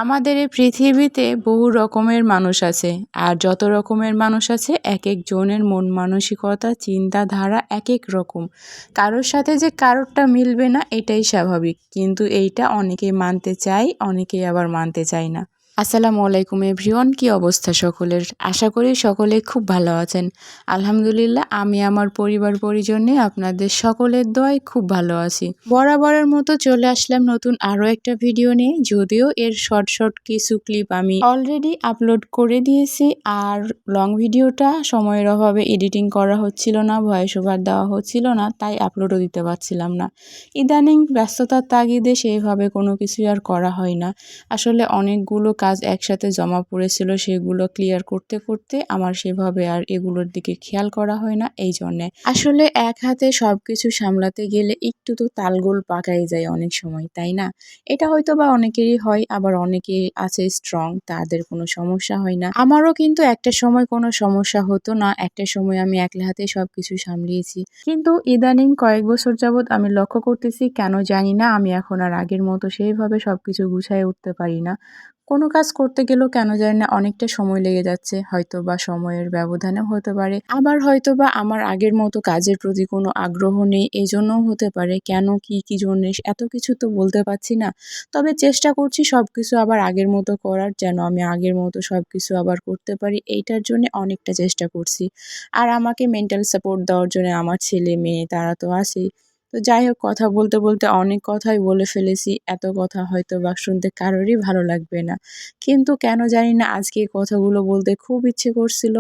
আমাদের এই পৃথিবীতে বহু রকমের মানুষ আছে, আর যত রকমের মানুষ আছে এক এক জনের মন মানসিকতা চিন্তাধারা এক এক রকম। কারোর সাথে যে কারোরটা মিলবে না এটাই স্বাভাবিক, কিন্তু এইটা অনেকেই মানতে চায়, অনেকেই আবার মানতে চায় না। আসসালামু আলাইকুম এভরিওয়ান, কি অবস্থা সকলের? আশা করি সকলে খুব ভালো আছেন। আলহামদুলিল্লাহ, আমি আমার পরিবার পরিজন নিয়ে আপনাদের সকলের দোয়ায় খুব ভালো আছি। বরাবরের মতো চলে আসলাম নতুন আরও একটা ভিডিও নিয়ে। যদিও এর শর্ট কিছু ক্লিপ আমি অলরেডি আপলোড করে দিয়েছি, আর লং ভিডিওটা সময়ের অভাবে এডিটিং করা হচ্ছিল না, ভয়েস ওভার দেওয়া হচ্ছিল না, তাই আপলোডও দিতে পারছিলাম না। ইদানিং ব্যস্ততার তাগিদে সেইভাবে কোনো কিছু আর করা হয় না। আসলে অনেকগুলো কাজ একসাথে জমা পড়েছিল, সেগুলো ক্লিয়ার করতে করতে আমার সেভাবে আর এগুলোর দিকে খেয়াল করা হয় না। এই জন্যে আসলে এক হাতে সব কিছু সামলাতে গেলে একটু তো তালগোল পাকাই যায় অনেক সময়, তাই না? এটা হয়তো বা অনেকেরই হয়, আবার অনেকে আছে স্ট্রং, তাদের কোনো সমস্যা হয় না। আমারও কিন্তু একটা সময় কোনো সমস্যা হতো না, একটা সময় আমি একলা হাতে সব কিছু সামলিয়েছি। কিন্তু ইদানিং কয়েক বছর যাবৎ আমি লক্ষ্য করতেছি, কেন জানি না আমি এখন আর আগের মতো সেইভাবে সব কিছু গুছায় উঠতে পারি না। কোনো কাজ করতে গেলেও কেন জানি না অনেকটা সময় লেগে যাচ্ছে, হয়তো বা সময়ের ব্যবধানেও হতে পারে, আবার হয়তো বা আমার আগের মতো কাজের প্রতি কোনো আগ্রহ নেই, এই জন্যও হতে পারে। কেন কি জন্যে এত কিছু তো বলতে পারছি না, তবে চেষ্টা করছি সব কিছু আবার আগের মতো করার, যেন আমি আগের মতো সব কিছু আবার করতে পারি, এইটার জন্য অনেকটা চেষ্টা করছি। আর আমাকে মেন্টাল সাপোর্ট দেওয়ার জন্য আমার ছেলে মেয়ে তারা তো আছেই। তো যাই হোক, কথা বলতে বলতে অনেক কথাই বলে ফেলেছি। এত কথা হয়তো বা শুনতে কারোরই ভালো লাগবে না, কিন্তু কেন জানি না আজকে এই কথাগুলো বলতে খুব ইচ্ছে করছিল।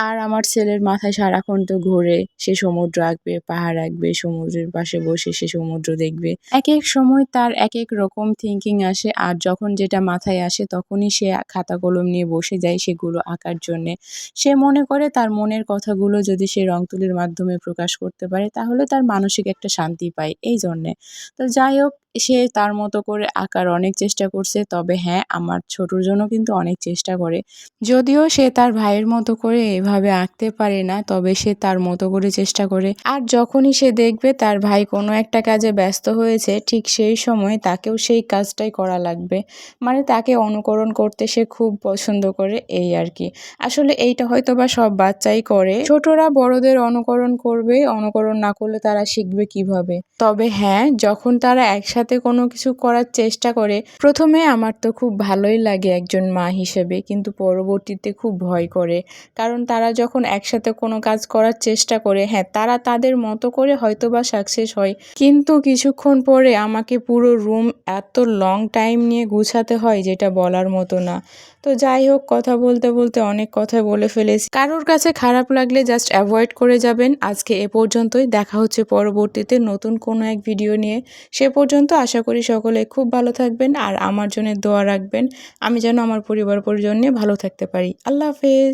আর আমার ছেলের মাথায় সারাক্ষণ তো ঘোরে, সে সমুদ্র আঁকবে, পাহাড় আঁকবে, সমুদ্রের পাশে বসে সে সমুদ্র দেখবে। এক এক সময় তার এক এক রকম থিঙ্কিং আসে, আর যখন যেটা মাথায় আসে তখনই সে খাতা কলম নিয়ে বসে যায় সেগুলো আঁকার জন্যে। সে মনে করে তার মনের কথাগুলো যদি সে রং তুলির মাধ্যমে প্রকাশ করতে পারে তাহলে তার মানসিক একটা শান্তি পায়, এই জন্যে। তো যাই হোক, সে তার মতো করে আঁকার অনেক চেষ্টা করছে, তবে হ্যাঁ, আমার ছোটোর জন্য কিন্তু অনেক চেষ্টা করে। যদিও সে তার ভাইয়ের মতো করে এভাবে আঁকতে পারে না, তবে সে তার মতো করে চেষ্টা করে। আর যখনই সে দেখবে তার ভাই কোনো একটা কাজে ব্যস্ত হয়েছে, ঠিক সেই সময় তাকেও সেই কাজটাই করা লাগবে, মানে তাকে অনুকরণ করতে সে খুব পছন্দ করে, এই আর কি। আসলে এইটা হয়তো বা সব বাচ্চাই করে, ছোটরা বড়দের অনুকরণ করবে, অনুকরণ না করলে তারা শিখবে কিভাবে। তবে হ্যাঁ, যখন তারা একসাথে কোনো কিছু করার চেষ্টা করে, প্রথমে আমার তো খুব ভালোই লাগে একজন মা হিসেবে, কিন্তু পরবর্তীতে খুব ভয় করে। কারণ তারা যখন একসাথে কোনো কাজ করার চেষ্টা করে, হ্যাঁ, তারা তাদের মতো করে হয়তো বা সাকসেস হয়, কিন্তু কিছুক্ষণ পরে আমাকে পুরো রুম এত লং টাইম নিয়ে গুছাতে হয় যেটা বলার মতো না। তো যাই হোক, কথা বলতে বলতে অনেক কথা বলে ফেলেছি। কারোর কাছে খারাপ লাগলে জাস্ট অ্যাভয়েড করে যাবেন। আজকে এ পর্যন্তই, দেখা হচ্ছে পরবর্তীতে নতুন কোনো এক ভিডিও নিয়ে। সে পর্যন্ত আশা করি সকলে খুব ভালো থাকবেন, আর আমার জন্য দোয়া রাখবেন, আমি যেন আমার পরিবার পরিজন নিয়ে ভালো থাকতে পারি। আল্লাহ হাফেজ।